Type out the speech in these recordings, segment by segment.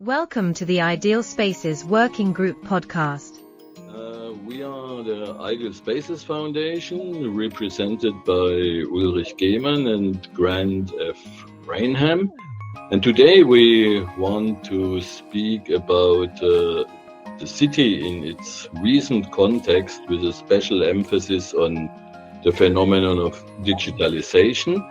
Welcome to the Ideal Spaces Working Group podcast. We are the Ideal Spaces Foundation, represented by Ulrich Gehmann and Grant F. Rainham. And today we want to speak about the city in its recent context, with a special emphasis on the phenomenon of digitalization,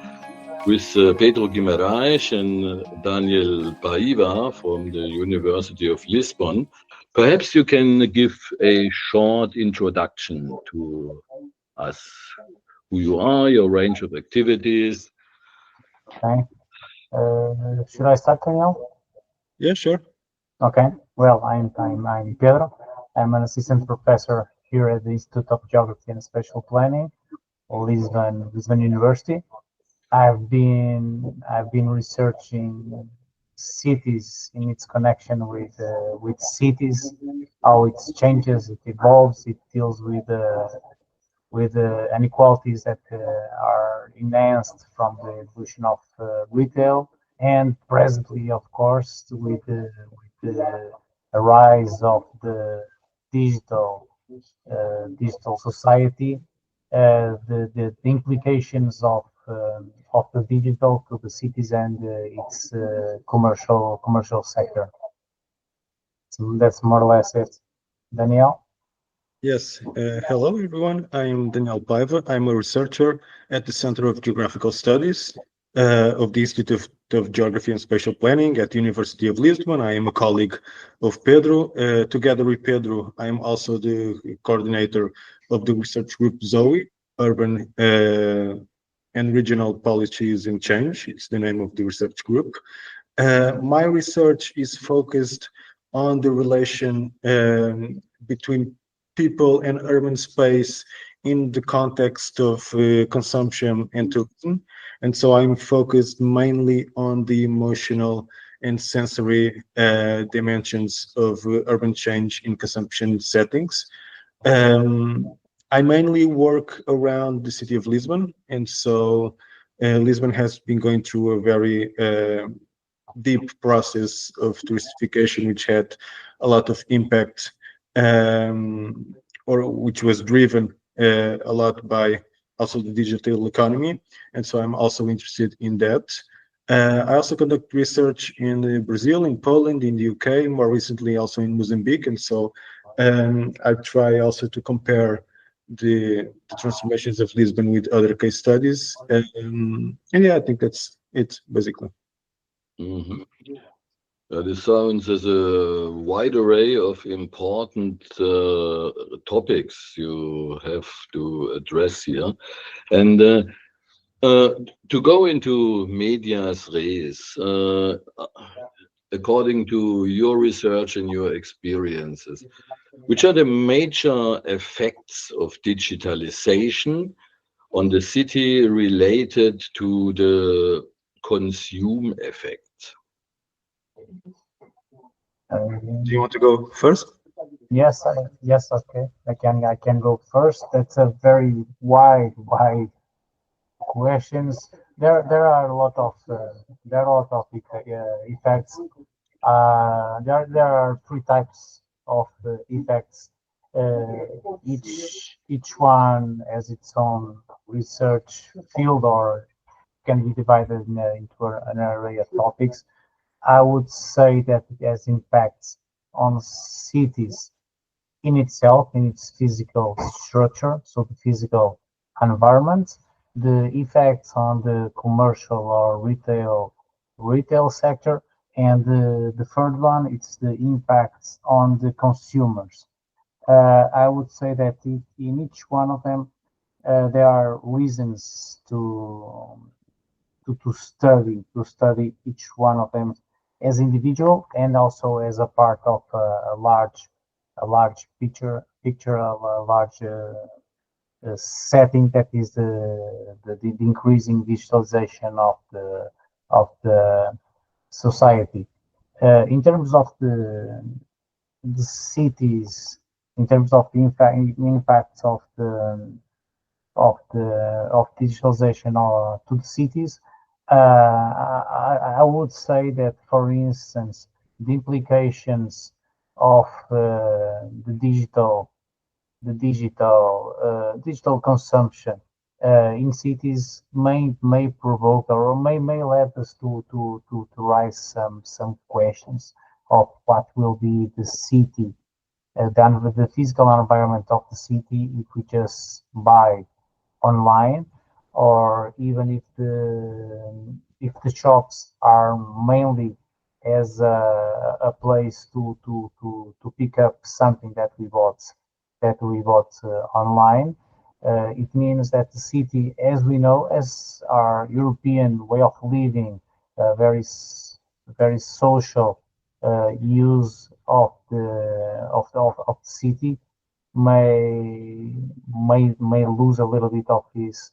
with Pedro Guimaraes and Daniel Paiva from the University of Lisbon. Perhaps you can give a short introduction to us, who you are, your range of activities. Okay. Should I start, Daniel? Yeah, sure. Okay. Well, I'm Pedro. I'm an assistant professor here at the Institute of Geography and Spatial Planning, Lisbon University. I've been researching cities in its connection with cities, how it changes, it evolves, it deals with inequalities that are enhanced from the evolution of retail, and presently, of course, with the rise of the digital society, the implications of the digital to the cities and its commercial sector. So that's more or less it. Daniel? Yes. Hello, everyone. I'm Daniel Paiva. I'm a researcher at the Center of Geographical Studies of the Institute of Geography and Spatial Planning at the University of Lisbon. I am a colleague of Pedro. Together with Pedro, I am also the coordinator of the research group ZOE, Urban and Regional Policies and Change. It's the name of the research group. My research is focused on the relation between people and urban space in the context of consumption and tourism. And so I'm focused mainly on the emotional and sensory dimensions of urban change in consumption settings. I mainly work around the city of Lisbon, and so Lisbon has been going through a very deep process of touristification, which had a lot of impact, or which was driven a lot by also the digital economy. And so I'm also interested in that. I also conduct research in Brazil, in Poland, in the UK, more recently also in Mozambique. And so I try also to compare the transformations of Lisbon with other case studies. And yeah, I think that's it, basically. Mm-hmm. This sounds as a wide array of important topics you have to address here. And to go into medias res, according to your research and your experiences, which are the major effects of digitalization on the city related to the consume effect? Do you want to go first? Yes, okay. I can go first. That's a very wide questions. There are a lot of effects. There are three types of effects. Each one has its own research field, or can be divided into an array of topics. I would say that it has impacts on cities in itself, in its physical structure, so the physical environment, the effects on the commercial or retail sector, and the third one, it's the impacts on the consumers. I would say that in each one of them, there are reasons to study each one of them as individual and also as a part of a large picture of a large setting, that is the increasing digitalization of the society. In terms of the cities, in terms of the impacts of digitalization to the cities, I would say that, for instance, the implications of digital consumption in cities may provoke or may lead us to raise some questions of what will be the city, the physical environment of the city if we just buy online, or even if the shops are mainly as a place to pick up something that we bought online. It means that the city, as we know, as our European way of living, very social use of the city, may lose a little bit of this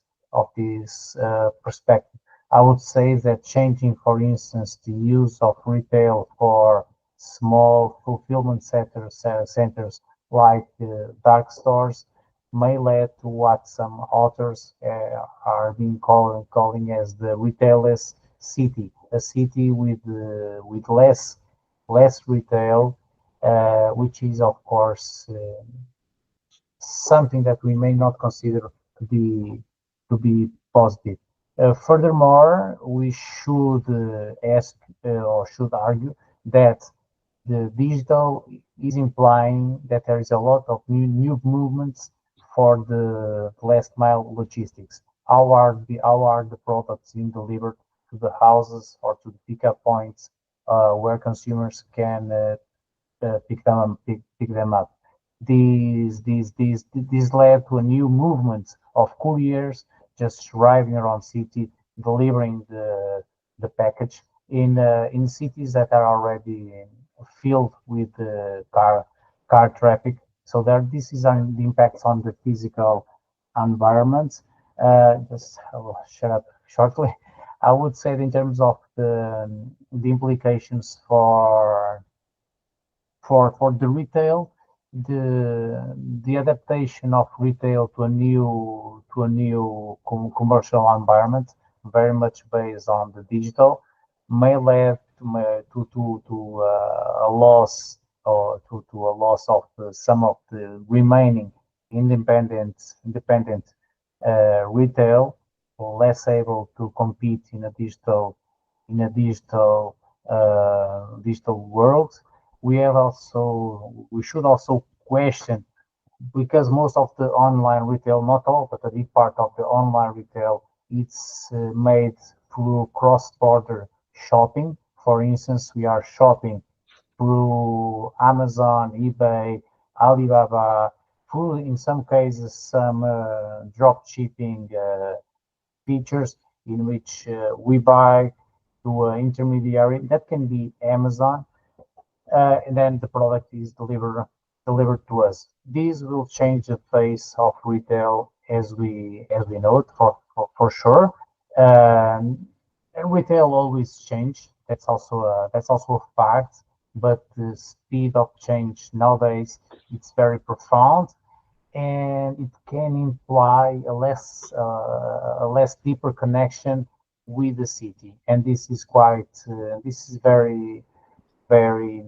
perspective. I would say that changing, for instance, the use of retail for small fulfillment centers like dark stores may lead to what some authors are being calling as the retailless city, a city with less retail, which is of course something that we may not consider to be positive. Furthermore, we should ask or should argue that the digital is implying that there is a lot of new movements for the last mile logistics. How are the products being delivered to the houses or to the pickup points where consumers can pick them up? These led to a new movement of couriers just driving around city, delivering the package in cities that are already filled with car traffic. So this is the impacts on the physical environment. Just I will shut up shortly. I would say that in terms of the implications for the retail, the adaptation of retail to a new commercial environment, very much based on the digital, may lead to a loss, or to a loss of some of the remaining independent retail, less able to compete in a digital world. We should also question, because most of the online retail, not all, but a big part of the online retail, it's made through cross-border shopping. For instance, we are shopping through Amazon, eBay, Alibaba, through, in some cases, some drop shipping features in which we buy to an intermediary. That can be Amazon, and then the product is delivered to us. This will change the face of retail as we know it, for sure. And retail always change. That's also a fact. But the speed of change nowadays, it's very profound, and it can imply a less deeper connection with the city. And this is very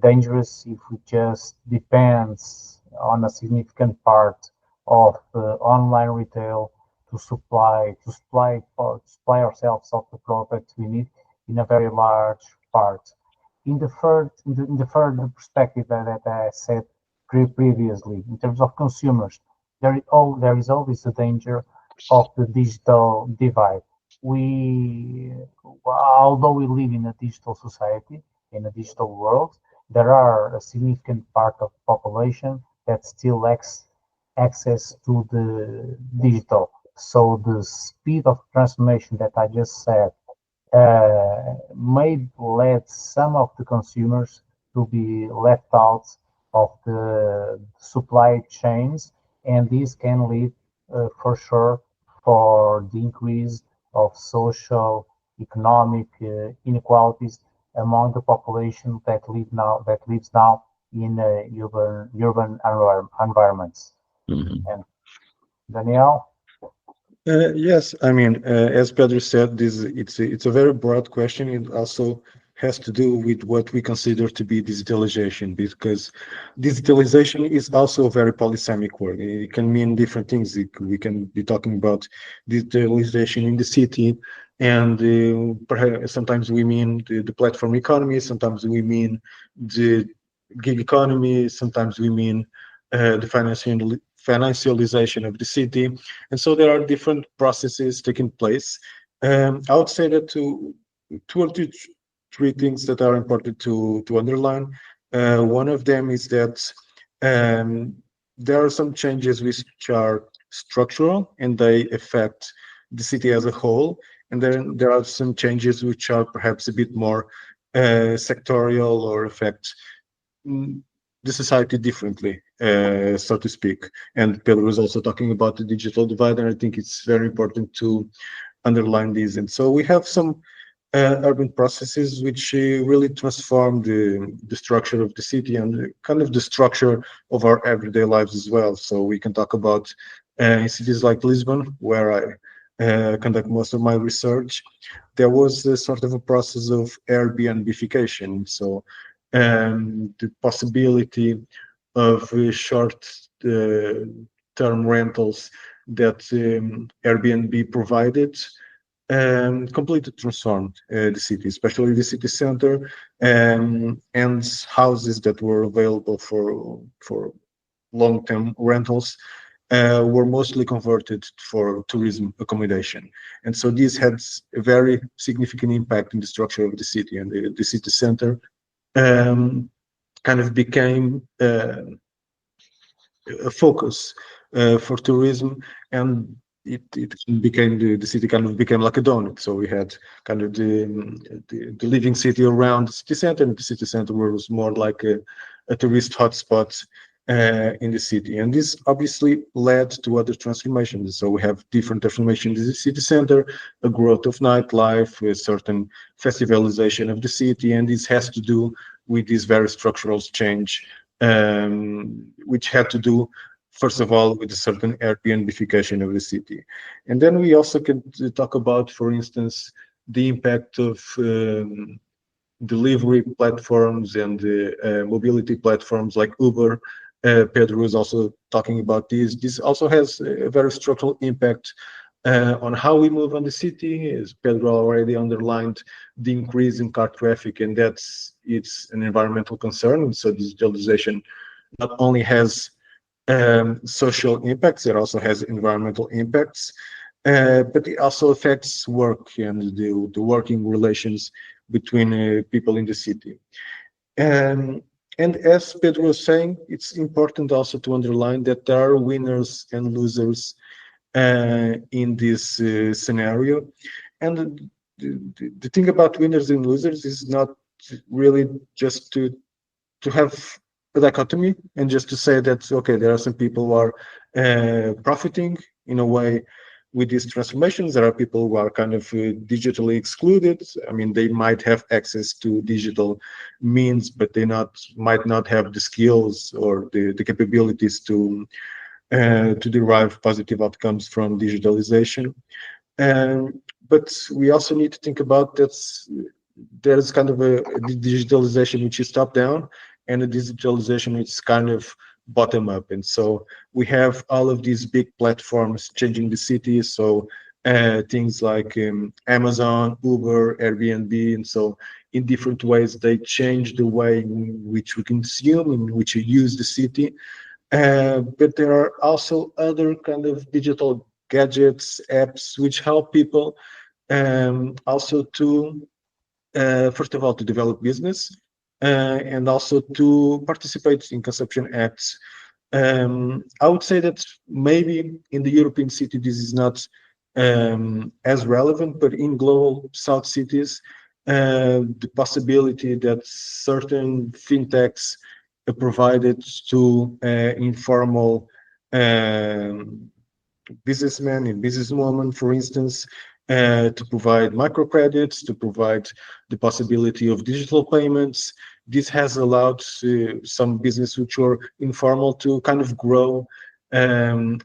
dangerous if we just depends on a significant part of online retail to supply ourselves of the products we need in a very large part. In the third perspective that I said previously, in terms of consumers, there is always a danger of the digital divide. We, although we live in a digital society, in a digital world, there are a significant part of the population that still lacks access to the digital. So the speed of transformation that I just said may lead some of the consumers to be left out of the supply chains, and this can lead, for sure, for the increase of social, economic inequalities among the population that lives now in urban environments. Mhm. And Daniel? Yes, I mean, as Pedro said, it's a very broad question. It also has to do with what we consider to be digitalization, because digitalization is also a very polysemic word. It can mean different things. We can be talking about digitalization in the city, and perhaps sometimes we mean the platform economy, sometimes we mean the gig economy, sometimes we mean the financialization of the city. And so there are different processes taking place. I would say that two or three things that are important to underline. One of them is that um, there are some changes which are structural and they affect the city as a whole. And then there are some changes which are perhaps a bit more sectorial or affect mm, the society differently, so to speak. And Pedro was also talking about the digital divide, and I think it's very important to underline these. And so we have some urban processes which really transform the structure of the city and kind of the structure of our everyday lives as well. So we can talk about in cities like Lisbon, where I conduct most of my research. There was a sort of a process of Airbnbification. So the possibility of short term rentals that Airbnb provided completely transformed the city, especially the city center, and houses that were available for long-term rentals were mostly converted for tourism accommodation. And so this had a very significant impact in the structure of the city, and the city center um, kind of became a focus for tourism, and it became the city kind of became like a donut. So we had kind of the living city around the city center, and the city center was more like a tourist hotspot in the city. And this obviously led to other transformations. So we have different transformations in the city center, a growth of nightlife, a certain festivalization of the city, and this has to do with this very structural change, which had to do, first of all, with a certain Airbnbification of the city. And then we also can talk about, for instance, the impact of delivery platforms and mobility platforms like Uber. Pedro was also talking about this. This also has a very structural impact on how we move on the city. As Pedro already underlined, the increase in car traffic, and it's an environmental concern. So digitalization not only has social impacts, it also has environmental impacts, but it also affects work and the working relations between people in the city. And as Pedro was saying, it's important also to underline that there are winners and losers in this scenario. And the thing about winners and losers is not really just to have a dichotomy and just to say that, okay, there are some people who are profiting in a way with these transformations. There are people who are kind of digitally excluded. I mean, they might have access to digital means, but they might not have the skills or the capabilities to derive positive outcomes from digitalization. But we also need to think about that there's kind of a digitalization which is top down and a digitalization which is kind of bottom up. And so we have all of these big platforms changing the city. So things like Amazon, Uber, Airbnb, and so in different ways they change the way in which we consume, in which we use the city. But there are also other kind of digital gadgets, apps, which help people also to, first of all, to develop business and also to participate in consumption acts. I would say that maybe in the European city this is not as relevant, but in global south cities, the possibility that certain fintechs provided to informal businessmen and businesswomen, for instance, to provide microcredits, to provide the possibility of digital payments. This has allowed some business which were informal to kind of grow and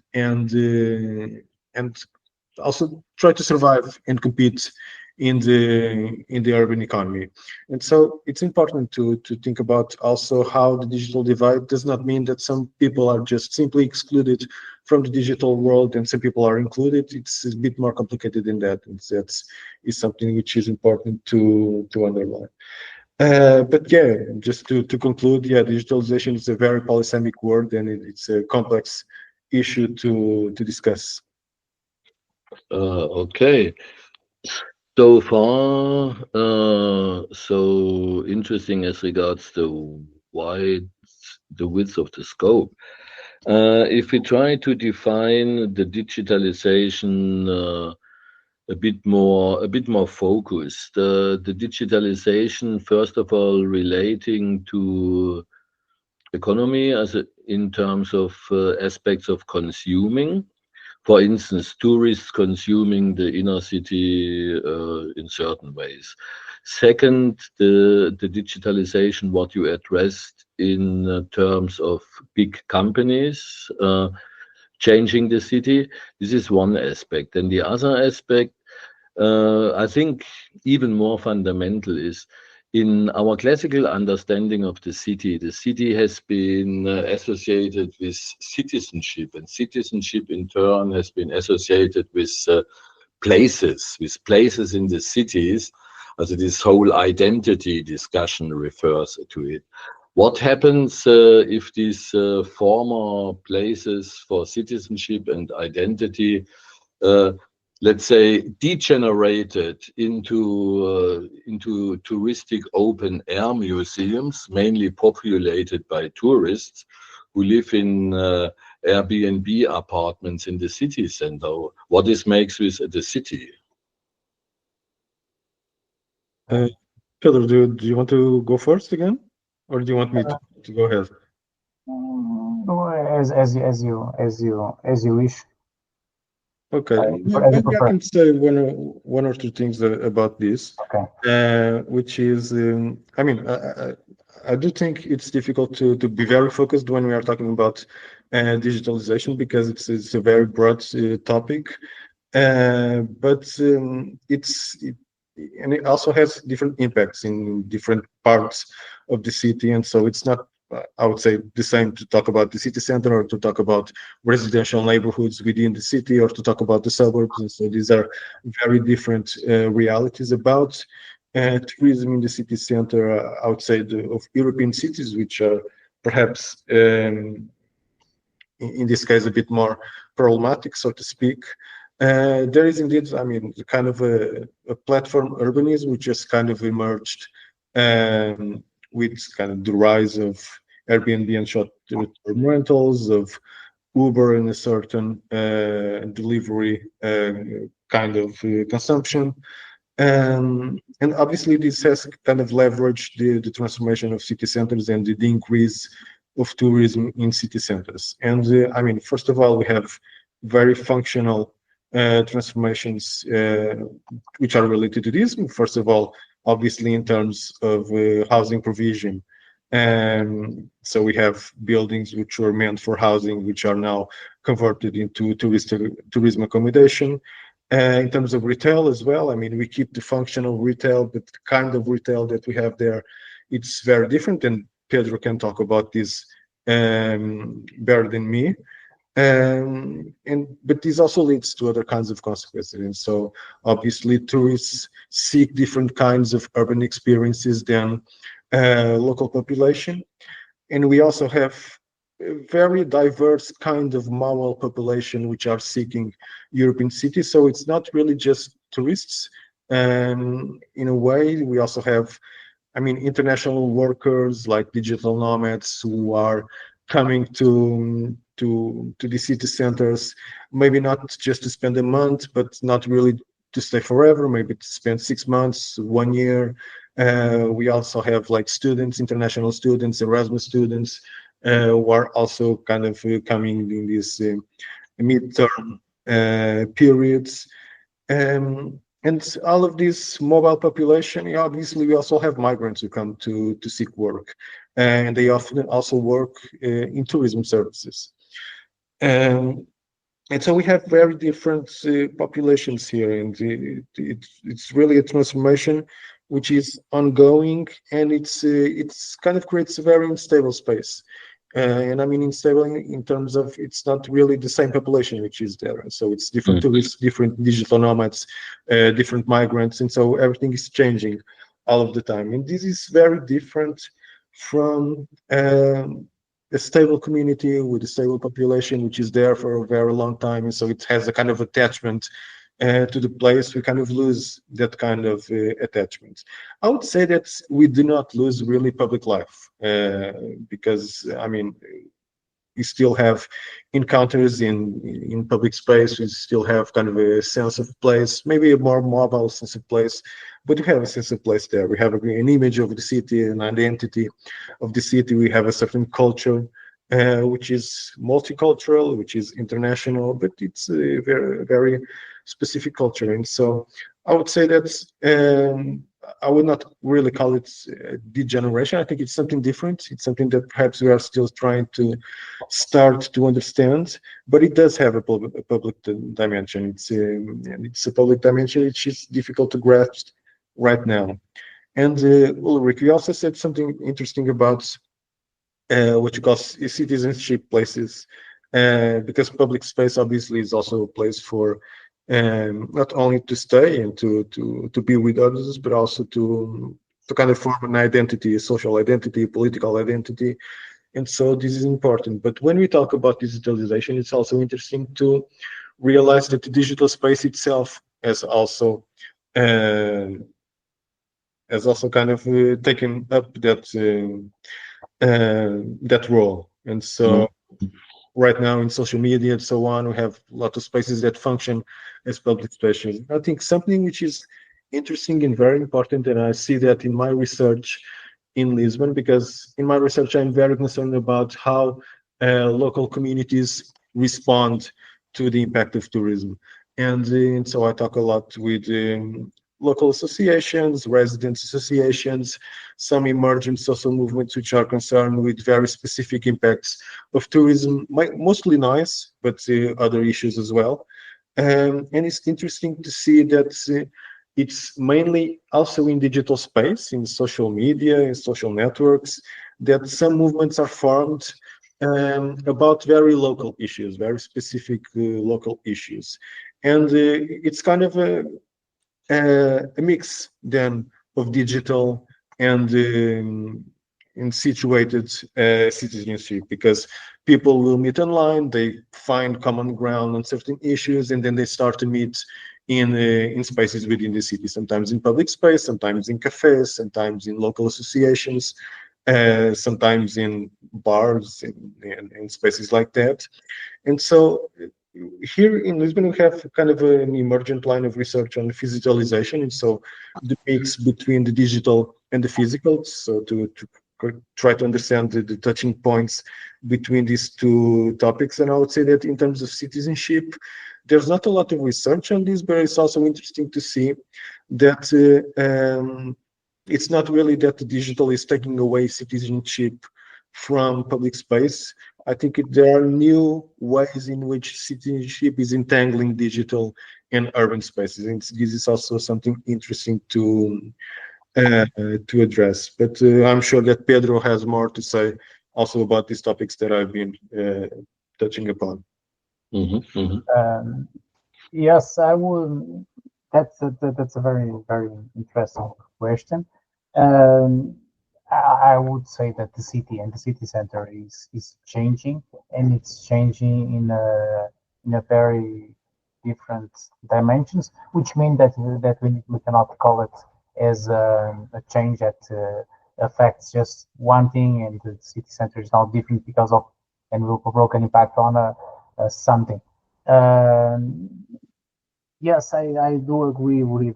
also try to survive and compete in the urban economy. And so it's important to think about also how the digital divide does not mean that some people are just simply excluded from the digital world and some people are included. It's a bit more complicated than that. And that's is something which is important to underline. But yeah, just to conclude, yeah, digitalization is a very polysemic word and it's a complex issue to discuss. Okay. So far, so interesting as regards the wide, the width of the scope. If we try to define the digitalization a bit more focused, the digitalization, first of all, relating to economy in terms of aspects of consuming. For instance, tourists consuming the inner city in certain ways. Second, the digitalization, what you addressed in terms of big companies changing the city. This is one aspect. And the other aspect, I think even more fundamental is in our classical understanding of the city has been associated with citizenship, and citizenship in turn has been associated with places in the cities. Also, this whole identity discussion refers to it. What happens if these former places for citizenship and identity uh, let's say, degenerated into touristic open air museums, mainly populated by tourists who live in Airbnb apartments in the city center? What this makes with the city? Uh, Pedro, do you want to go first again, or do you want me to go ahead? No, as you wish, Okay, as you maybe I prefer. can say one or two things about this, Okay. which is, I mean, I do think it's difficult to be very focused when we are talking about digitalization because it's a very broad topic, but and it also has different impacts in different parts of the city, and so it's not, I would say, the same to talk about the city center or to talk about residential neighborhoods within the city or to talk about the suburbs. And so these are very different realities about tourism in the city center outside of European cities, which are perhaps in this case a bit more problematic, so to speak. There is indeed, I mean, kind of a platform urbanism which just kind of emerged with kind of the rise of Airbnb and short-term rentals, of Uber and a certain delivery kind of consumption. And obviously, this has kind of leveraged the transformation of city centers and the increase of tourism in city centers. And I mean, first of all, we have very functional transformations which are related to this. First of all, obviously, in terms of housing provision. So we have buildings which were meant for housing, which are now converted into tourism accommodation. In terms of retail as well, I mean, we keep the functional retail, but the kind of retail that we have there, it's very different. And Pedro can talk about this better than me. But this also leads to other kinds of consequences. And so obviously tourists seek different kinds of urban experiences than local population. And we also have a very diverse kind of mobile population which are seeking European cities. So it's not really just tourists. In a way, we also have, I mean, international workers like digital nomads who are coming to the city centers, maybe not just to spend a month, but not really to stay forever, maybe to spend 6 months, 1 year. We also have like students, international students, Erasmus students, who are also kind of coming in these midterm periods. And all of this mobile population, obviously, we also have migrants who come to seek work, and they often also work in tourism services. Um, And so we have very different populations here, and it's really a transformation which is ongoing, and it's kind of creates a very unstable space. And I mean unstable in terms of it's not really the same population which is there. So it's different tourists, different digital nomads, different migrants, and so everything is changing all of the time. And this is very different from a stable community with a stable population which is there for a very long time, and so it has a kind of attachment to the place. We kind of lose that kind of attachment. I would say that we do not lose really public life, because I mean you still have encounters in public space. You still have kind of a sense of place, maybe a more mobile sense of place, but you have a sense of place there. We have an image of the city, an identity of the city. We have a certain culture, which is multicultural, which is international, but it's a very, very specific culture. And so I would say that I would not really call it degeneration. I think it's something different. It's something that perhaps we are still trying to start to understand, but it does have a public dimension. It's a public dimension which is difficult to grasp right now. And Ulrich, you also said something interesting about what you call citizenship places, because public space obviously is also a place for not only to stay and to be with others, but also to kind of form an identity, a social identity, a political identity. And so this is important. But when we talk about digitalization, it's also interesting to realize that the digital space itself uh, has also kind of taken up that role. And so right now in social media and so on, we have a lot of spaces that function as public spaces. I think something which is interesting and very important, and I see that in my research in Lisbon, because in my research I'm very concerned about how local communities respond to the impact of tourism. And so I talk a lot with local associations, residents associations, some emergent social movements which are concerned with very specific impacts of tourism, mostly noise, but other issues as well. And it's interesting to see that it's mainly also in digital space, in social media, in social networks, that some movements are formed about very local issues, very specific local issues. And it's kind of a mix then of digital and situated citizenship, because people will meet online, they find common ground on certain issues, and then they start to meet in spaces within the city, sometimes in public space, sometimes in cafes, sometimes in local associations, sometimes in bars and spaces like that. And so here in Lisbon, we have kind of an emergent line of research on physicalization, and so the mix between the digital and the physical. So to try to understand the touching points between these two topics. And I would say that in terms of citizenship, there's not a lot of research on this, but it's also interesting to see that it's not really that the digital is taking away citizenship from public space. I think there are new ways in which citizenship is entangling digital and urban spaces, and this is also something interesting to address. But I'm sure that Pedro has more to say also about these topics that I've been touching upon. Yes, I would. That's a very very interesting question. Um, I would say that the city and the city center is changing, and it's changing in a very different dimensions, which mean that we cannot call it as a change that affects just one thing, and the city center is now different because of and will provoke an impact on something. Um, Yes, I do agree with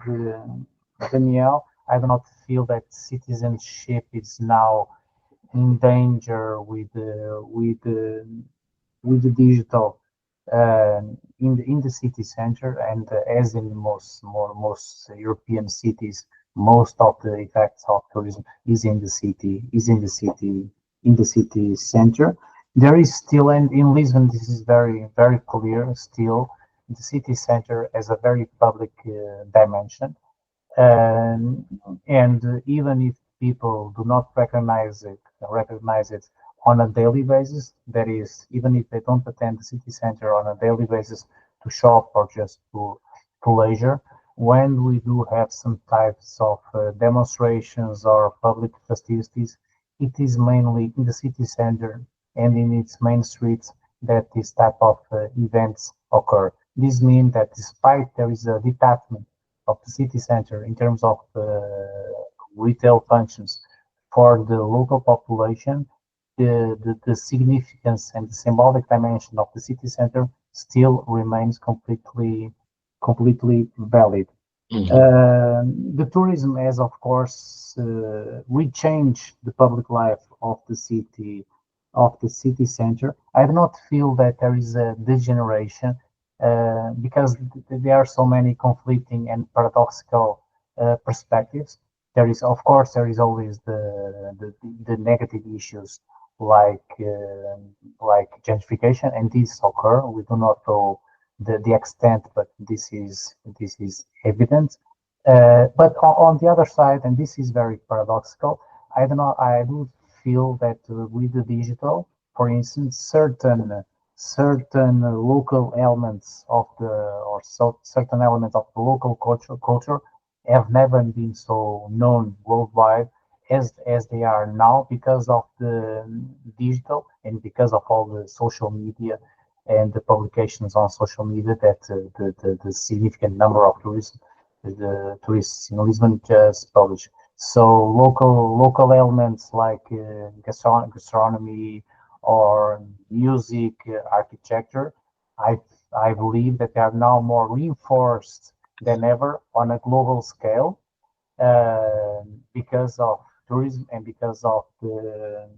Danielle. I do not feel that citizenship is now in danger with the digital in the city center, and as in most European cities, most of the effects of tourism is in the city center. There is still, and in Lisbon, this is very, very clear still, the city center has a very public dimension. Um, and even if people do not recognize it on a daily basis, that is, even if they don't attend the city center on a daily basis to shop or just to leisure, when we do have some types of demonstrations or public festivities, it is mainly in the city center and in its main streets that this type of events occur. This means that despite there is a detachment of the city center in terms of retail functions for the local population, the significance and the symbolic dimension of the city center still remains completely valid. The tourism has, of course, rechanged the public life of the city center. I do not feel that there is a degeneration because there are so many conflicting and paradoxical perspectives. There is, of course, there is always the negative issues like uh, like gentrification, and these occur. We do not know the extent, but this is evident. But on the other side, and this is very paradoxical, I do not I do feel that with the digital, for instance, certain local elements of the or certain elements of the local culture have never been so known worldwide as they are now because of the digital and because of all the social media and the publications on social media that the significant number of tourists in Lisbon just publish. So local elements like gastronomy or music, architecture, I I believe that they are now more reinforced than ever on a global scale because of tourism and because of the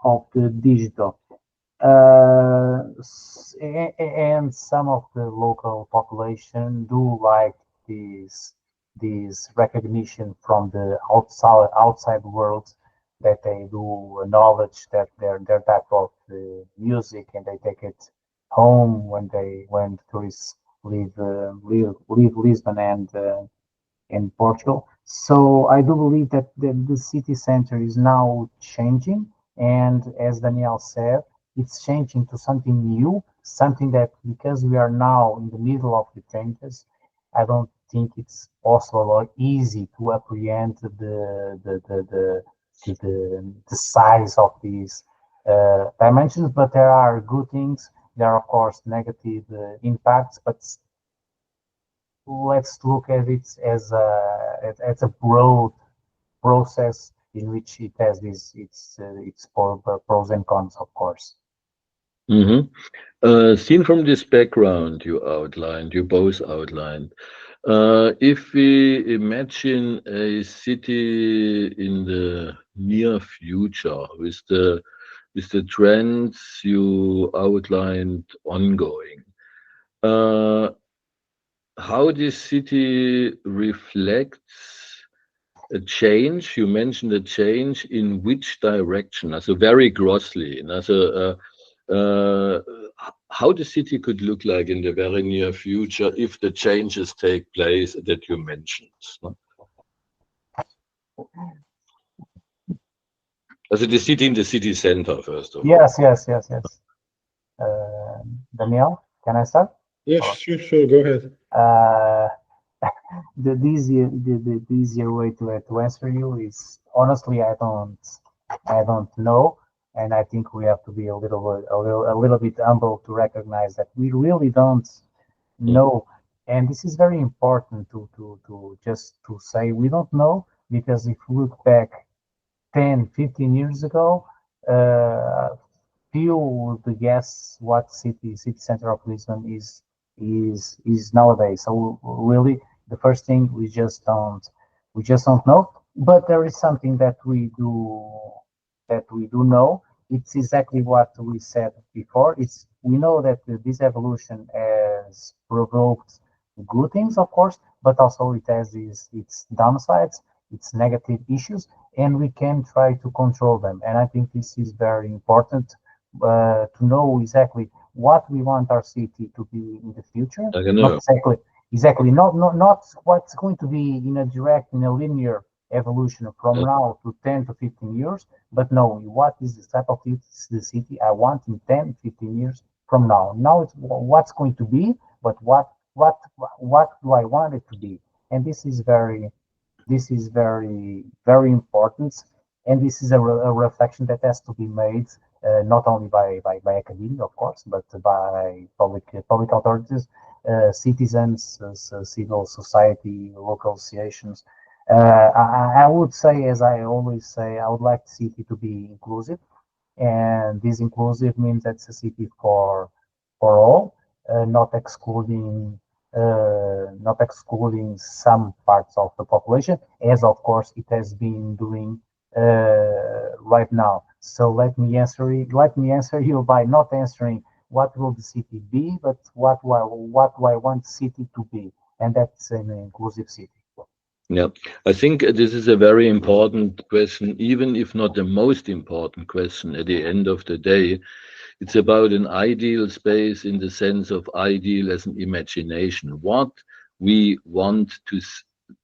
of the digital. And some of the local population do like this this recognition from the outside world that they do acknowledge that their type of music and they take it home when tourists leave Lisbon and Portugal. So I do believe that the city center is now changing, and as Daniel said, it's changing to something new, something that because we are now in the middle of the changes, I don't think it's possible or easy to apprehend the size of these dimensions. But there are good things. There are of course negative impacts, but let's look at it as a broad process in which it has its pros and cons, of course. Hmm. Seen from this background you both outlined, if we imagine a city in the near future with the trends you outlined ongoing, uh, how this city reflects a change. You mentioned a change in which direction? So very grossly, how the city could look like in the very near future if the changes take place that you mentioned. No? Also the city in the city center, first of all. Yes. Daniel, can I start? Yes, Or, sure, go ahead. uh, the easier way to answer you is honestly I don't know, and I think we have to be a little bit humble to recognize that we really don't Mm. know, and this is very important to just to say we don't know because if we look back 10, 15 years ago, uh, few would guess what city center of Lisbon is nowadays. So really, the first thing we just don't know. But there is something that we do know. It's exactly what we said before. It's we know that this evolution has provoked good things, of course, but also it has its downsides. its negative issues, and we can try to control them. And I think this is very important to know exactly what we want our city to be in the future. I don't Not know. exactly, not what's going to be in a linear evolution from now to 10 to 15 years, but knowing what is the type of the city I want in 10, 15 years from now. Now it's what's going to be, but what do I want it to be? And very important, and this is a reflection that has to be made not only by academia, of course, but by public authorities, citizens, civil society, local associations. I would say, as I always say, I would like the city to be inclusive, and this inclusive means that's a city for all, not excluding some parts of the population, as of course it has been doing right now. So let me answer you by not answering what will the city be, but what do I want the city to be, and that's an inclusive city. Yeah, I think this is a very important question, even if not the most important question at the end of the day. It's about an ideal space in the sense of ideal as an imagination. What we want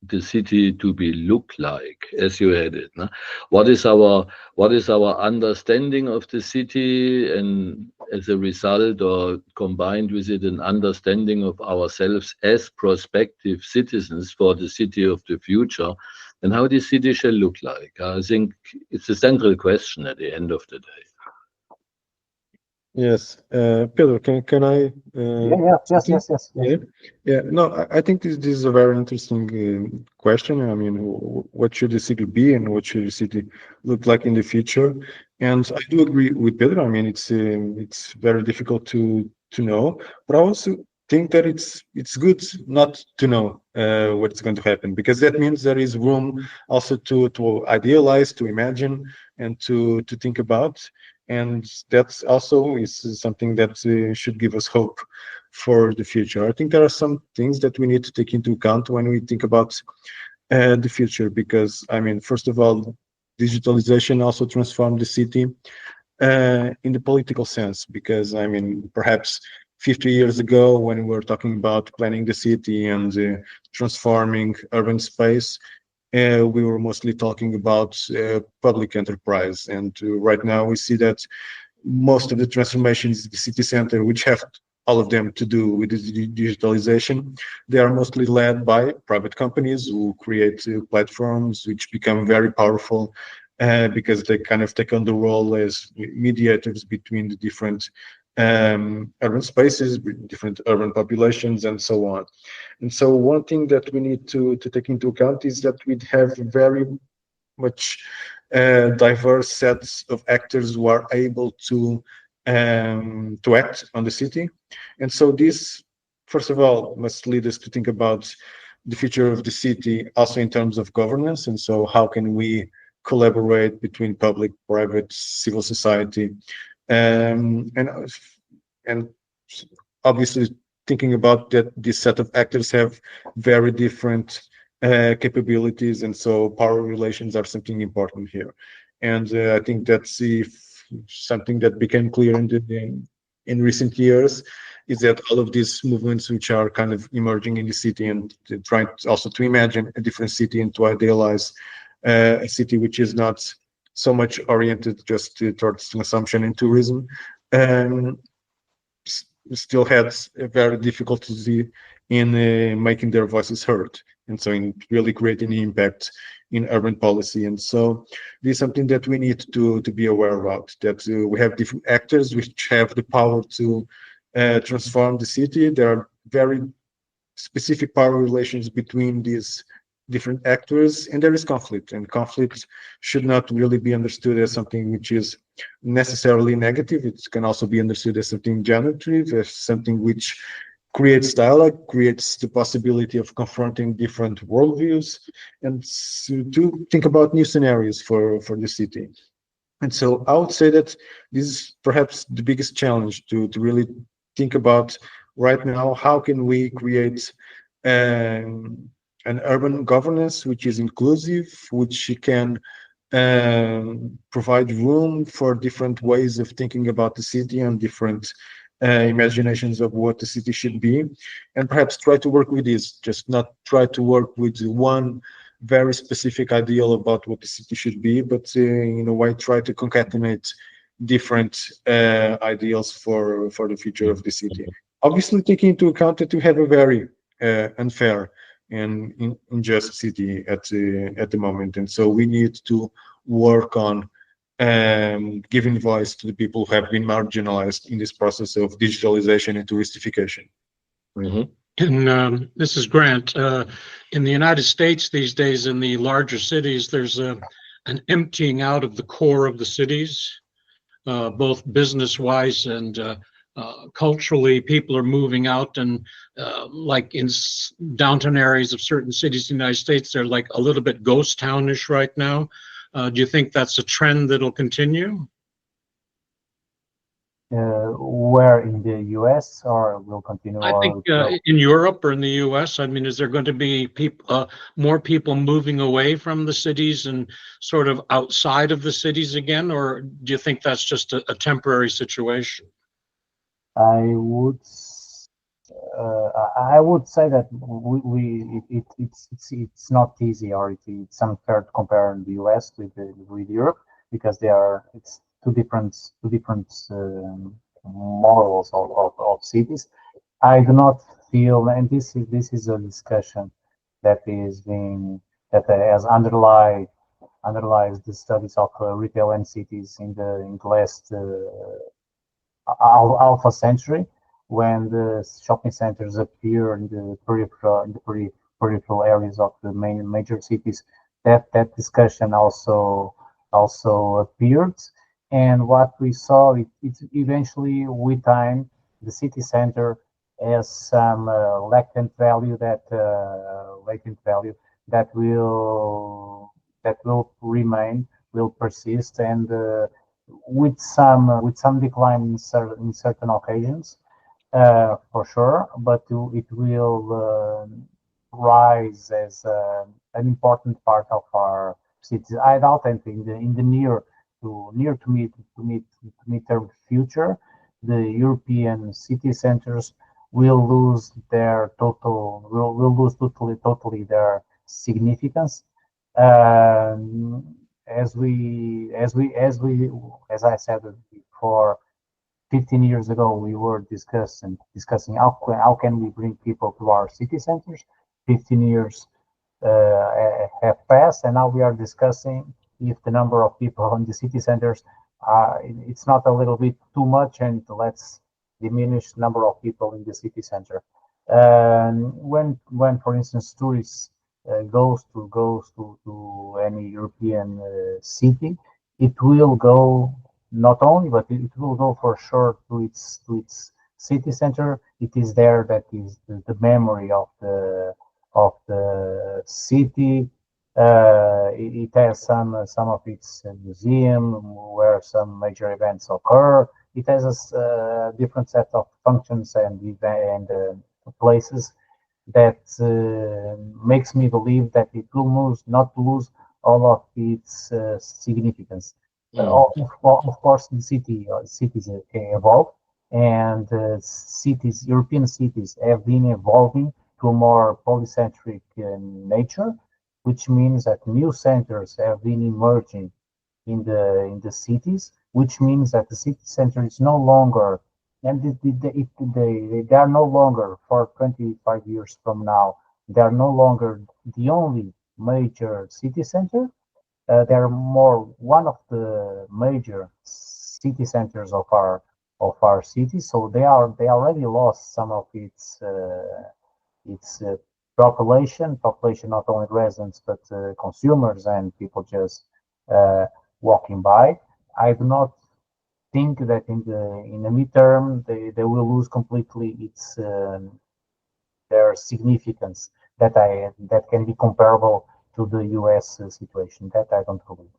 the city to be look like, as you had it. No? What is our understanding of the city, and as a result or combined with it, an understanding of ourselves as prospective citizens for the city of the future, and how this city shall look like. I think it's a central question at the end of the day. Yes, Pedro, can I? Continue? Yes. Yeah, yeah. No, I think this is a very interesting question. I mean, what should the city be, and what should the city look like in the future? And I do agree with Pedro. I mean, it's very difficult to know, but I also think that it's good not to know what's going to happen, because that means there is room also to idealize, to imagine, and to think about. And that's also is something that should give us hope for the future. I think there are some things that we need to take into account when we think about the future, because I mean, first of all, digitalization also transformed the city in the political sense, because I mean, perhaps 50 years ago, when we were talking about planning the city and transforming urban space, we were mostly talking about public enterprise. And right now we see that most of the transformations in the city center, which have all of them to do with the digitalization, they are mostly led by private companies who create platforms which become very powerful because they kind of take on the role as mediators between the different urban spaces, different urban populations, and so on. And so one thing that we need to take into account is that we have very much diverse sets of actors who are able to act on the city. And so this, first of all, must lead us to think about the future of the city also in terms of governance. And so how can we collaborate between public, private, civil society, and obviously thinking about that this set of actors have very different capabilities, and so power relations are something important here. And I think that's something that became clear in recent years, is that all of these movements which are kind of emerging in the city and trying also to imagine a different city and to idealize a city which is not so much oriented just towards consumption and tourism, um, still had a very difficulty in making their voices heard, and so in really creating an impact in urban policy. And so this is something that we need to be aware about, that we have different actors which have the power to transform the city. There are very specific power relations between these different actors, and there is conflict, and conflict should not really be understood as something which is necessarily negative. It can also be understood as something generative, as something which creates dialogue, creates the possibility of confronting different worldviews, and to think about new scenarios for the city. And so I would say that this is perhaps the biggest challenge to really think about right now. How can we create an urban governance which is inclusive, which can provide room for different ways of thinking about the city and different imaginations of what the city should be, and perhaps try to work with this, just not try to work with one very specific ideal about what the city should be, but in a way try to concatenate different ideals for the future of the city. Obviously, taking into account that we have a very unfair and unjust city at the moment, and so we need to work on giving voice to the people who have been marginalized in this process of digitalization and touristification. Mhm. And this is Grant. In the United States these days, in the larger cities, there's an emptying out of the core of the cities, both business-wise and culturally. People are moving out, and like in downtown areas of certain cities in the United States, they're like a little bit ghost townish right now. Do you think that's a trend that'll continue? Where in the US or will continue I think in Europe or in the US, I mean, is there going to be more people moving away from the cities and sort of outside of the cities again, or do you think that's just a temporary situation? I would I would say that it's not easy, or it's unfair to compare the US with Europe, because it's two different models of cities. I do not feel, and this is a discussion that is being that has underlies the studies of retail and cities in the last alpha century, when the shopping centers appear in the peripheral areas of the major cities. That discussion also appeared, and what we saw, it eventually with time the city center has some latent value that will remain, will persist, and with some decline in certain occasions, for sure, but it will rise as an important part of our cities. I doubt that in the near to mid-term future, the European city centers will lose totally their significance. Um, as I said before, 15 years ago, we were discussing how can we bring people to our city centers. 15 years have passed, and now we are discussing if the number of people in the city centers, it's not a little bit too much, and let's diminish the number of people in the city center. When, for instance, tourists goes to any European city, it will go not only, but it will go for sure to its city center. It is there that is the memory of the city. It has some of its museum where some major events occur. It has a different set of functions and places that makes me believe that it will not lose all of its significance. Of course, the cities evolve, and European cities have been evolving to a more polycentric nature, which means that new centers have been emerging in the cities, which means that the city center is no longer, and they are no longer, for 25 years from now, they are no longer the only major city center. They are more one of the major city centers of our city. So they already lost some of its population, not only residents but consumers and people just uh, walking by. I do not think that in the midterm they will lose completely their significance, that can be comparable to the US situation. That I don't believe.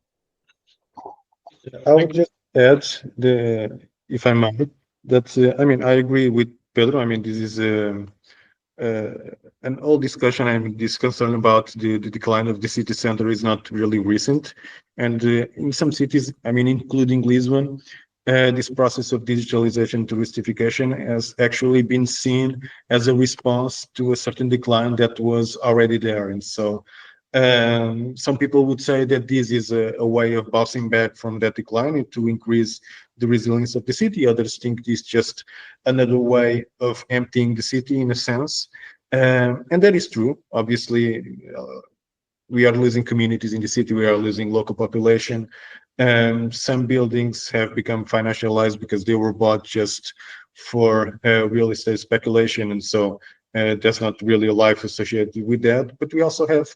I would just add if I might, that I mean I agree with Pedro. I mean this is an old discussion. I mean, this concern about the decline of the city center is not really recent. And in some cities, I mean, including Lisbon, this process of digitalization touristification has actually been seen as a response to a certain decline that was already there. And so some people would say that this is a way of bouncing back from that decline and to increase the resilience of the city. Others think this is just another way of emptying the city in a sense. And that is true. Obviously, we are losing communities in the city, we are losing local population. Some buildings have become financialized because they were bought just for real estate speculation. And so that's not really a life associated with that. But we also have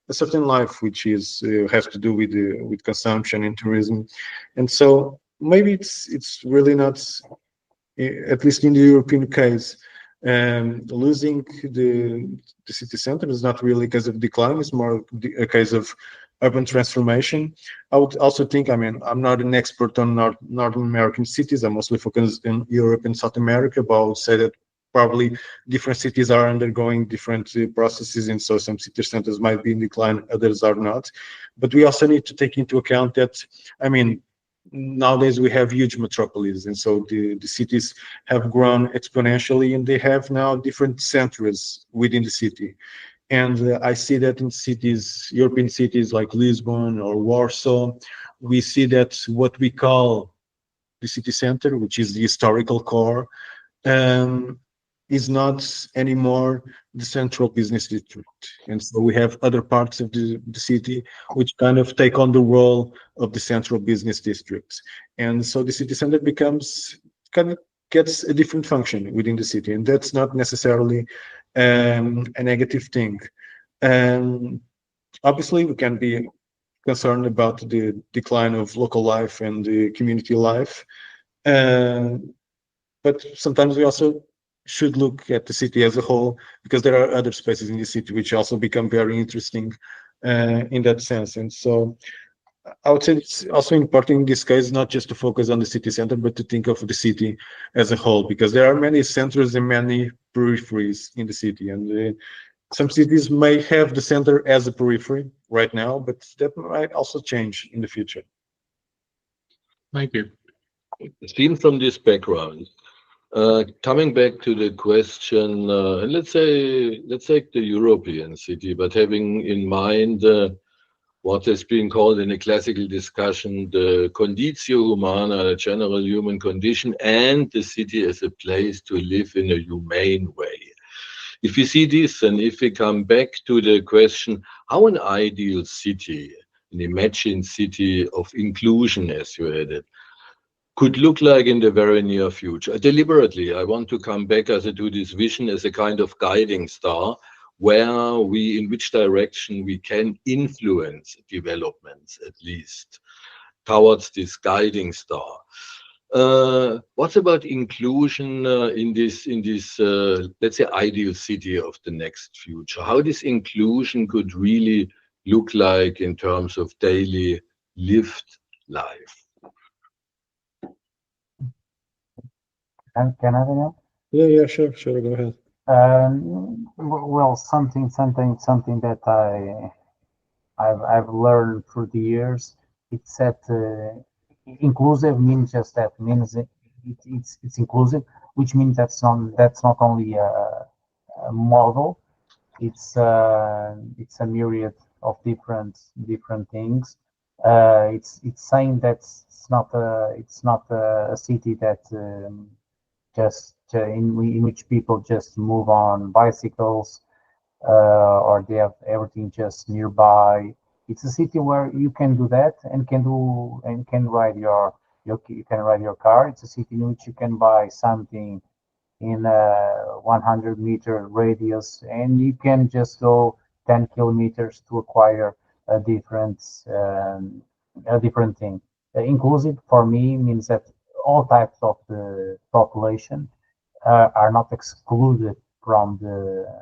a certain life which is has to do with consumption and tourism. And so maybe it's really not, at least in the European case, losing the city center is not really a case of decline, it's more a case of urban transformation. I would also think, I mean, I'm not an expert on North American cities, I'm mostly focused in Europe and South America, but I would say that probably different cities are undergoing different processes, and so some city centers might be in decline, others are not. But we also need to take into account that, I mean, nowadays we have huge metropolises, and so the cities have grown exponentially, and they have now different centers within the city. And I see that in cities, European cities like Lisbon or Warsaw, we see that what we call the city center, which is the historical core, um, is not anymore the central business district. And so we have other parts of the city which kind of take on the role of the central business district. And so the city center becomes kind of gets a different function within the city. And that's not necessarily a negative thing. And obviously, we can be concerned about the decline of local life and the community life. Uh, but sometimes we also should look at the city as a whole, because there are other spaces in the city which also become very interesting in that sense. And so I would say it's also important in this case not just to focus on the city center, but to think of the city as a whole, because there are many centers and many peripheries in the city. And some cities may have the center as a periphery right now, but that might also change in the future. Thank you. Seen from this background, coming back to the question, and let's take the European city, but having in mind what has been called in a classical discussion the conditio humana, the general human condition, and the city as a place to live in a humane way. If we see this, and if we come back to the question, how an ideal city, an imagined city of inclusion, as you had it, could look like in the very near future. Deliberately, I want to come back to this vision as a kind of guiding star, where we, in which direction we can influence developments, at least towards this guiding star. What about inclusion in this, let's say, ideal city of the next future? How this inclusion could really look like in terms of daily lived life? Can I do Yeah, sure, go ahead. that? Well, something that I've learned through the years. It's that inclusive means just that, means it's inclusive, which means that's not only a model. It's a myriad of different things. It's saying that it's not a city that just in which people just move on bicycles, or they have everything just nearby. It's a city where you can do that and can ride you can ride your car. It's a city in which you can buy something in a 100-meter radius, and you can just go 10 kilometers to acquire a different thing. Inclusive for me means that all types of the population are not excluded from the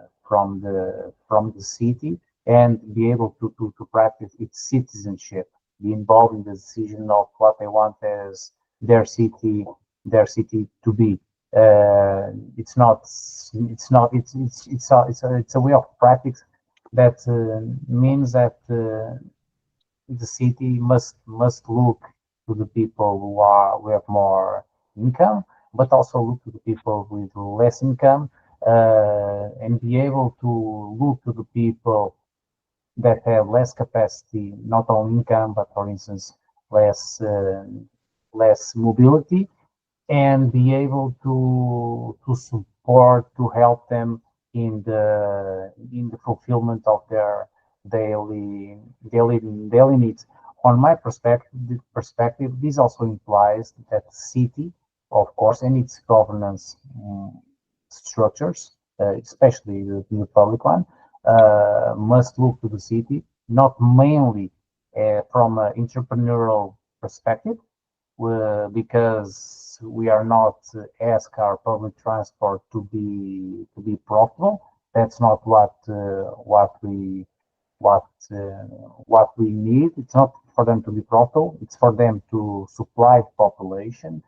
city, and be able to practice its citizenship, be involved in the decision of what they want as their city to be. It's not. It's a way of practice that means that the city must look to the people who have more income, but also look to the people with less income, and be able to look to the people that have less capacity, not only income, but for instance, less mobility, and be able to support, to help them in the fulfillment of their daily daily daily needs. On my perspective, this also implies that the city, of course, and its governance structures, especially the public one, must look to the city not mainly from an entrepreneurial perspective, because we are not ask our public transport to be profitable. That's not what uh, what we need. It's not for them to be profitable. It's for them to supply the population.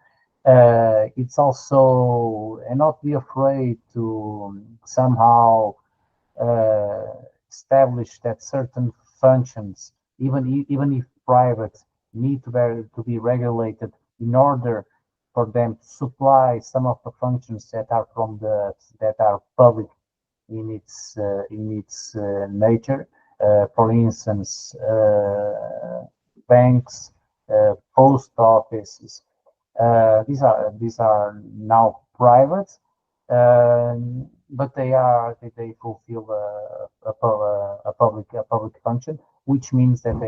It's also, and not be afraid to somehow uh, establish that certain functions, even if private, need to be regulated in order for them to supply some of the functions that are public in its nature. For instance, banks, post offices. These are now private, but they fulfill a public function, which means that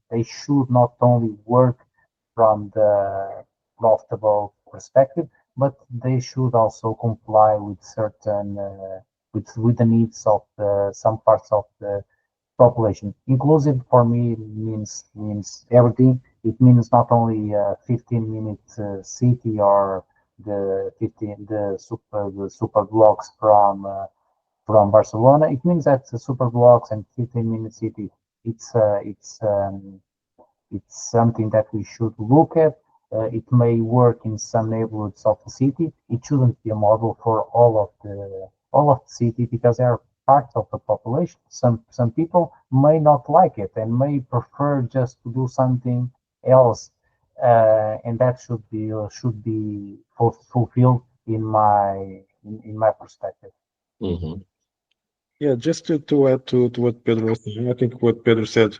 they should not only work from the profitable perspective, but they should also comply with certain with the needs of some parts of the population. Inclusive for me means everything. It means not only a 15-minute city, or the super blocks from Barcelona. It means that the super blocks and 15-minute city. It's something that we should look at. It may work in some neighborhoods of the city. It shouldn't be a model for all of the city, because they are part of the population. Some people may not like it and may prefer just to do something else, and that should be fulfilled in my perspective. Hmm. Yeah, just to add to what Pedro was saying, I think what Pedro said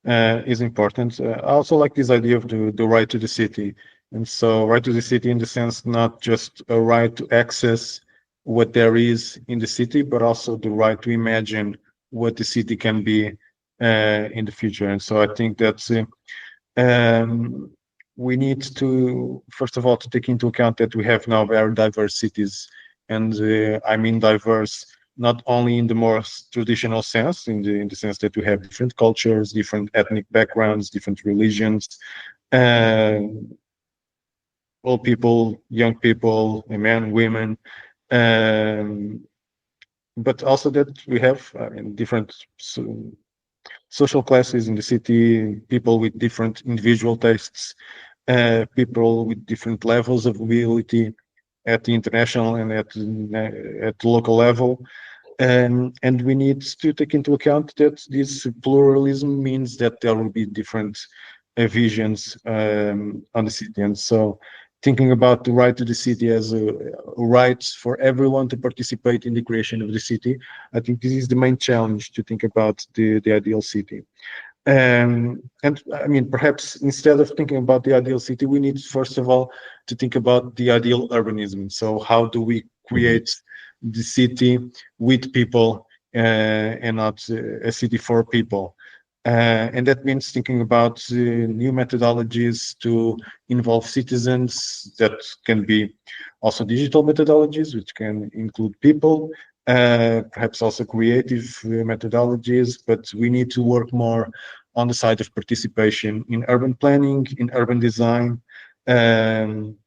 is important. I also like this idea of the right to the city. And so, right to the city in the sense not just a right to access what there is in the city, but also the right to imagine what the city can be in the future. And so, I think that's um, we need to, first of all, to take into account that we have now very diverse cities, and I mean diverse not only in the more traditional sense, in the sense that we have different cultures, different ethnic backgrounds, different religions, uh, old people, young people, men, women, um, but also that we have different social classes in the city, people with different individual tastes, people with different levels of mobility at the international and at the local level. And we need to take into account that this pluralism means that there will be different visions on the city. And so thinking about the right to the city as a right for everyone to participate in the creation of the city, I think this is the main challenge, to think about the ideal city. And I mean, perhaps instead of thinking about the ideal city, we need first of all to think about the ideal urbanism. So how do we Hmm. create the city with people and not a city for people? And that means thinking about new methodologies to involve citizens, that can be also digital methodologies, which can include people, perhaps also creative methodologies, but we need to work more on the side of participation in urban planning, in urban design, um,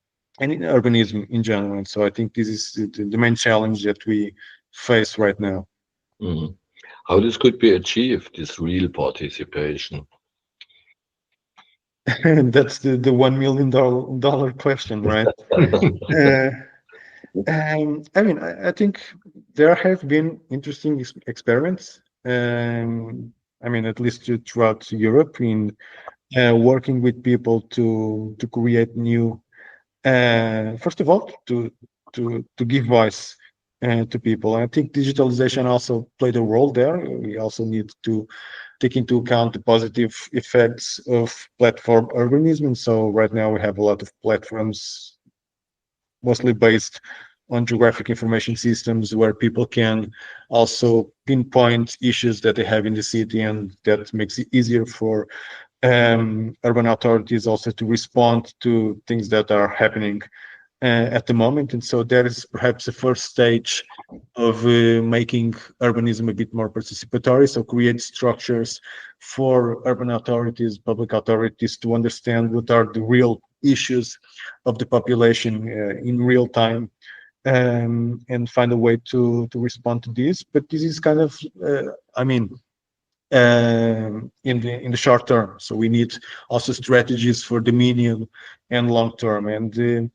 and in urbanism in general. And so I think this is the main challenge that we face right now. Hmm. How this could be achieved, this real participation? And that's the $1 million question, right? Uh, I mean, I think there have been interesting experiments. I mean, at least throughout Europe, in working with people to create new. First of all, to give voice to people. I think digitalization also played a role there. We also need to take into account the positive effects of platform urbanism. So right now we have a lot of platforms mostly based on geographic information systems where people can also pinpoint issues that they have in the city, and that makes it easier for urban authorities also to respond to things that are happening at the moment. And so that is perhaps the first stage of making urbanism a bit more participatory. So create structures for urban authorities, public authorities to understand what are the real issues of the population in real time, and find a way to respond to this. But this is kind of, I mean, in the short term. So we need also strategies for the medium and long term. And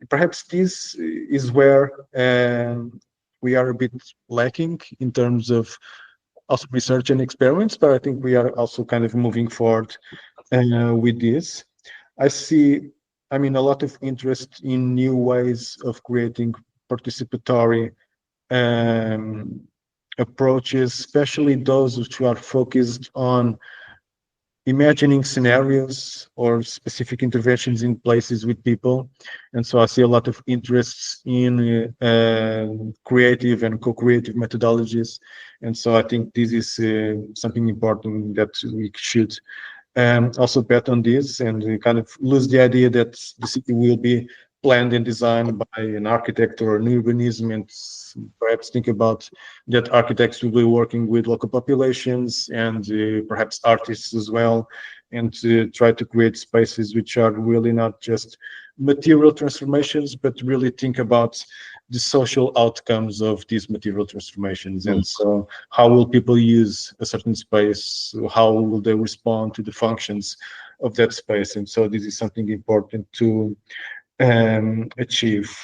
perhaps this is where we are a bit lacking in terms of also research and experiments, but I think we are also kind of moving forward with this. I see, I mean, a lot of interest in new ways of creating participatory um, approaches, especially those which are focused on imagining scenarios or specific interventions in places with people. And so I see a lot of interests in creative and co-creative methodologies. And so I think this is something important that we should also bet on this, and kind of lose the idea that the city will be planned and designed by an architect or an urbanism, and perhaps think about that architects will be working with local populations and perhaps artists as well, and to try to create spaces which are really not just material transformations, but really think about the social outcomes of these material transformations. And so how will people use a certain space? How will they respond to the functions of that space? And so this is something important to achieve.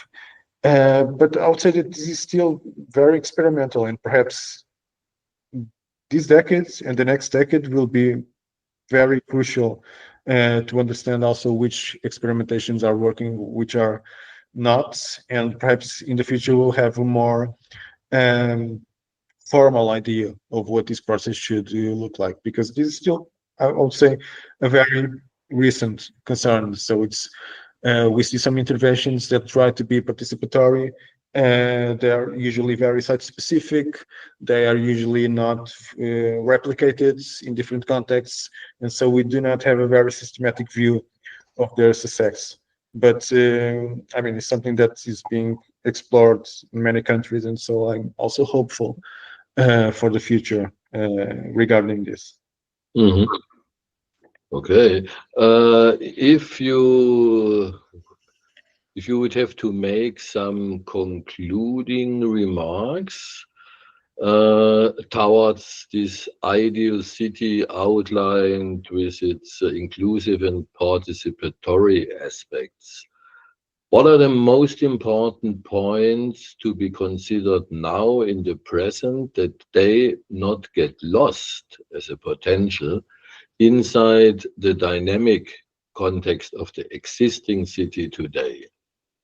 But I would say that this is still very experimental, and perhaps this decade and the next decade will be very crucial to understand also which experimentations are working, which are not, and perhaps in the future we'll have a more um, formal idea of what this process should look like, because this is still, I would say, a very recent concern. So it's we see some interventions that try to be participatory. They are usually very site specific. They are usually not replicated in different contexts, and so we do not have a very systematic view of their success. But I mean, it's something that is being explored in many countries, and so I'm also hopeful for the future regarding this. Mhm. Okay. If you would have to make some concluding remarks towards this ideal city outlined with its inclusive and participatory aspects, what are the most important points to be considered now in the present that they not get lost as a potential inside the dynamic context of the existing city today,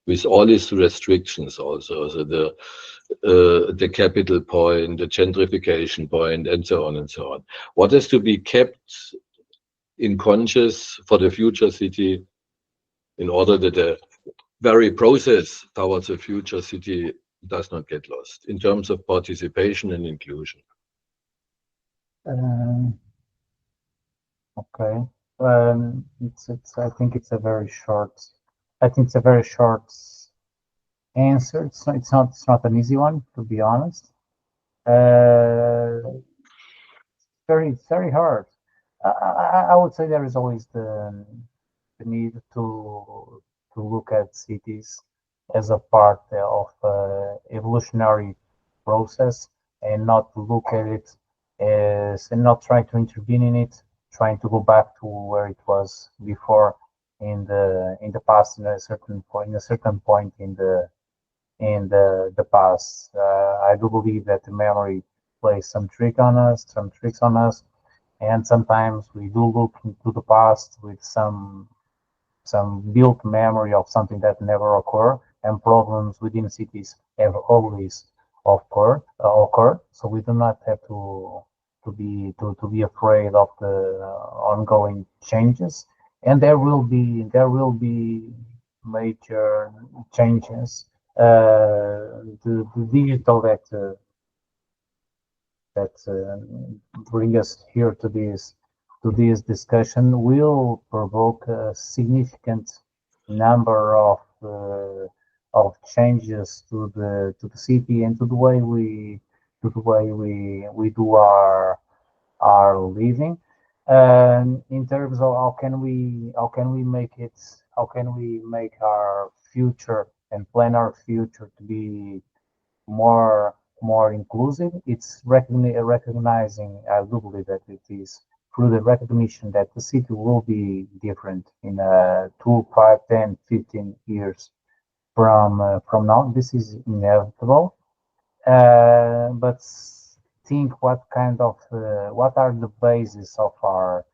with all its restrictions also, so the capital point, the gentrification point, and so on and so on. What has to be kept in conscious for the future city in order that the very process towards a future city does not get lost in terms of participation and inclusion? Um, okay. It's. I think it's a very short. I think it's a very short answer. It's not an easy one, to be honest. Uh, it's very hard. I would say there is always the need to look at cities as a part of evolutionary process, and not to look at it as, and not trying to intervene in it, trying to go back to where it was before. in the past, in a certain point in the past. I do believe that the memory plays some tricks on us, and sometimes we do look into the past with some built memory of something that never occurred, and problems within cities have always occur. So we do not have to be afraid of the ongoing changes, and there will be major changes. The digital that bring us here to this discussion will provoke a significant number of changes to the city and to the way we do our living. In terms of how can we make our future and plan our future to be more inclusive. It's recognizing, I do believe that it is through the recognition that the city will be different in 2, 5, 10, 15 years from now. This is inevitable. But think what are the basis of our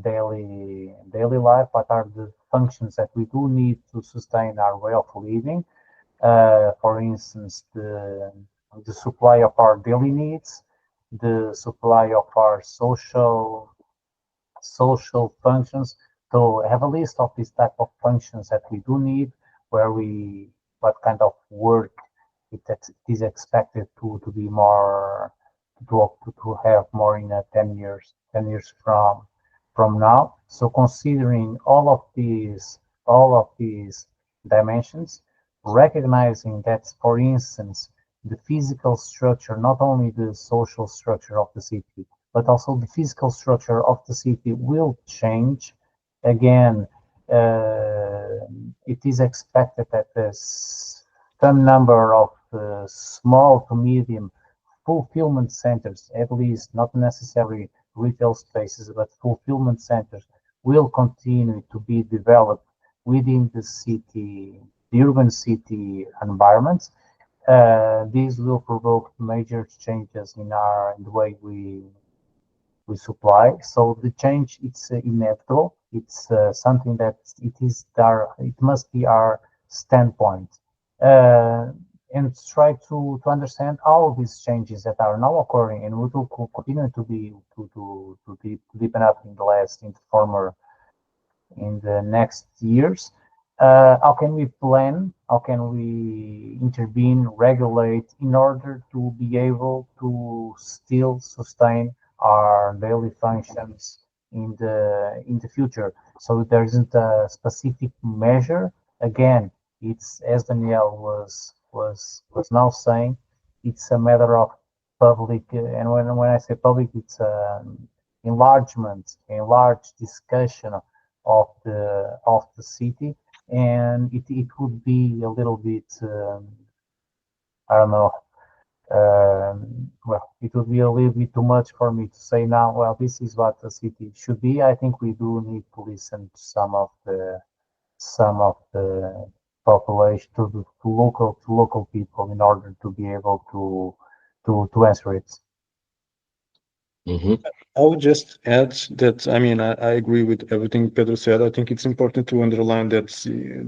daily life? What are the functions that we do need to sustain our way of living? For instance, the supply of our daily needs, the supply of our social functions. So have a list of these type of functions that we do need, what kind of work it is expected to be more to have more in 10 years from now. So considering all of these dimensions, recognizing that, for instance, the physical structure, not only the social structure of the city, but also the physical structure of the city will change. Again, it is expected that some number of small to medium fulfillment centers, at least not necessarily retail spaces, but fulfillment centers, will continue to be developed within the urban city environments. These will provoke major changes in the way we supply. So the change, it's inevitable. It's something that it must be our standpoint, and try to understand all these changes that are now occurring and will continue to deepen up in the next years. How can we plan? How can we intervene, regulate in order to be able to still sustain our daily functions in the future? So there isn't a specific measure. Again, it's as Daniel was now saying, it's a matter of public, and when I say public, it's enlarged discussion of the city, and it would be a little bit, I don't know, well, it would be a little bit too much for me to say now, well, this is what the city should be. I think we do need to listen to some of the population, to local people, in order to be able to answer it. Mhm. I would just add that, I mean, I agree with everything Pedro said. I think it's important to underline that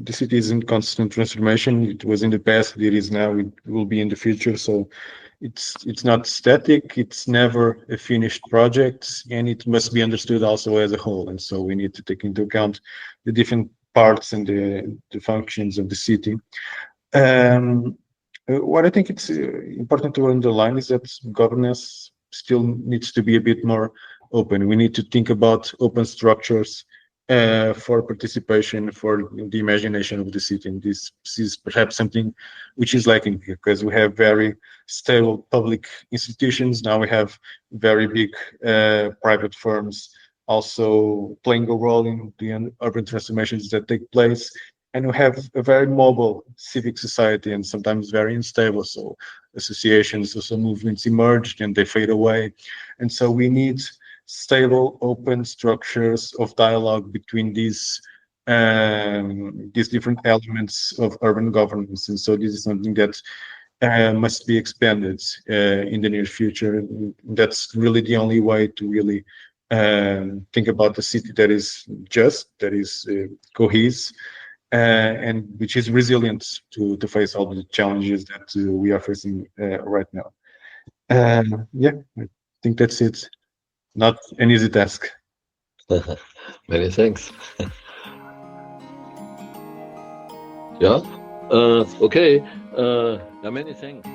the city is in constant transformation. It was in the past, it is now, it will be in the future. So it's not static, it's never a finished project, and it must be understood also as a whole. And so we need to take into account the different parts and the functions of the city. Um, what I think it's important to underline is that governance still needs to be a bit more open. We need to think about open structures for participation, for the imagination of the city. And this is perhaps something which is lacking here, because we have very stable public institutions. Now we have very big private firms also playing a role in the urban transformations that take place. And we have a very mobile civic society, and sometimes very unstable. So associations, social movements emerge and they fade away. And so we need stable, open structures of dialogue between these these different elements of urban governance. And so this is something that must be expanded in the near future. That's really the only way to really think about a city that is just, that is cohesive, and which is resilient to face all the challenges that we are facing right now. Yeah, I think that's it. Not an easy task. Many thanks. Yeah. Okay. Many thanks.